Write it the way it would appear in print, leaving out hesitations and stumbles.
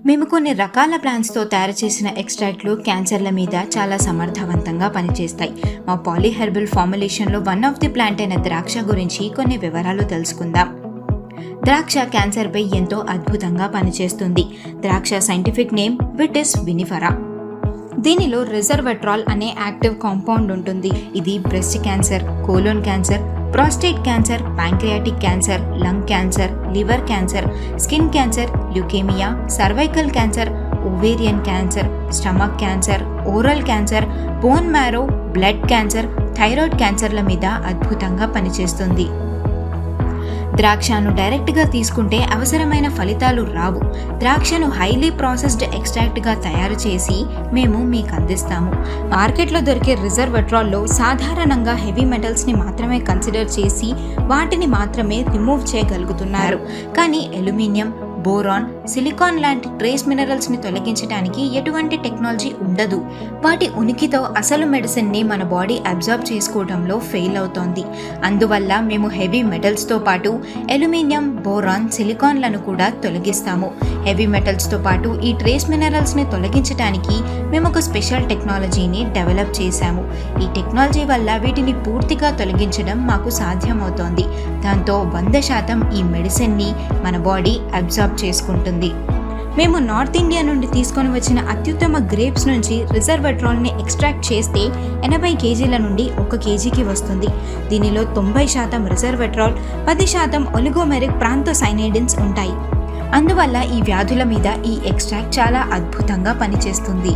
మేము కొన్ని రకాల ప్లాంట్స్తో తయారు చేసిన ఎక్స్ట్రాక్ట్లు క్యాన్సర్ల మీద చాలా సమర్థవంతంగా పనిచేస్తాయి. మా పాలీహెర్బల్ ఫార్ములేషన్లో వన్ ఆఫ్ ది ప్లాంట్ అయిన ద్రాక్ష గురించి కొన్ని వివరాలు తెలుసుకుందాం. ద్రాక్ష క్యాన్సర్పై ఎంతో అద్భుతంగా పనిచేస్తుంది. ద్రాక్ష సైంటిఫిక్ నేమ్ విటిస్ వినిఫరా. దీనిలో రెజర్వెట్రాల్ అనే యాక్టివ్ కాంపౌండ్ ఉంటుంది. ఇది breast cancer, colon cancer, prostate cancer, pancreatic cancer, lung cancer, liver cancer, skin cancer, leukaemia, cervical cancer, ovarian cancer, stomach cancer, oral cancer, bone marrow, blood cancer, thyroid క్యాన్సర్ల మీద అద్భుతంగా పనిచేస్తుంది. ద్రాక్షను డైరెక్ట్గా తీసుకుంటే అవసరమైన ఫలితాలు రావు. ద్రాక్షను హైలీ ప్రాసెస్డ్ ఎక్స్ట్రాక్ట్గా తయారు చేసి మేము మీకు అందిస్తాము. మార్కెట్లో దొరికే రిజర్వెట్రాల్లో సాధారణంగా హెవీ మెటల్స్ని మాత్రమే కన్సిడర్ చేసి వాటిని మాత్రమే రిమూవ్ చేయగలుగుతున్నారు. కానీ అల్యూమినియం, బోరాన్, సిలికాన్ లాంటి ట్రేస్ మినరల్స్ని తొలగించడానికి ఎటువంటి టెక్నాలజీ ఉండదు. వాటి ఉనికితో అసలు మెడిసిన్ని మన బాడీ అబ్జర్బ్ చేసుకోవడంలో ఫెయిల్ అవుతోంది. అందువల్ల మేము హెవీ మెటల్స్తో పాటు అల్యూమినియం, బోరాన్, సిలికాన్లను కూడా తొలగిస్తాము. హెవీ మెటల్స్తో పాటు ఈ ట్రేస్ మినరల్స్ని తొలగించడానికి మేము ఒక స్పెషల్ టెక్నాలజీని డెవలప్ చేశాము. ఈ టెక్నాలజీ వల్ల వీటిని పూర్తిగా తొలగించడం మాకు సాధ్యమవుతోంది. దాంతో 100% ఈ మెడిసిన్ని మన బాడీ అబ్జర్బ్ చేసుకుంటుంది. మేము నార్త్ ఇండియా నుండి తీసుకొని వచ్చిన అత్యుత్తమ గ్రేప్స్ నుంచి రిజర్వెట్రాల్ని ఎక్స్ట్రాక్ట్ చేస్తే 80 కేజీల నుండి 1 కేజీకి వస్తుంది. దీనిలో 90% రిజర్వెట్రాల్, 10% ఒలిగోమెరిక్ ప్రాంతోసైనైడిన్స్ ఉంటాయి. అందువల్ల ఈ వ్యాధుల మీద ఈ ఎక్స్ట్రాక్ట్ చాలా అద్భుతంగా పనిచేస్తుంది.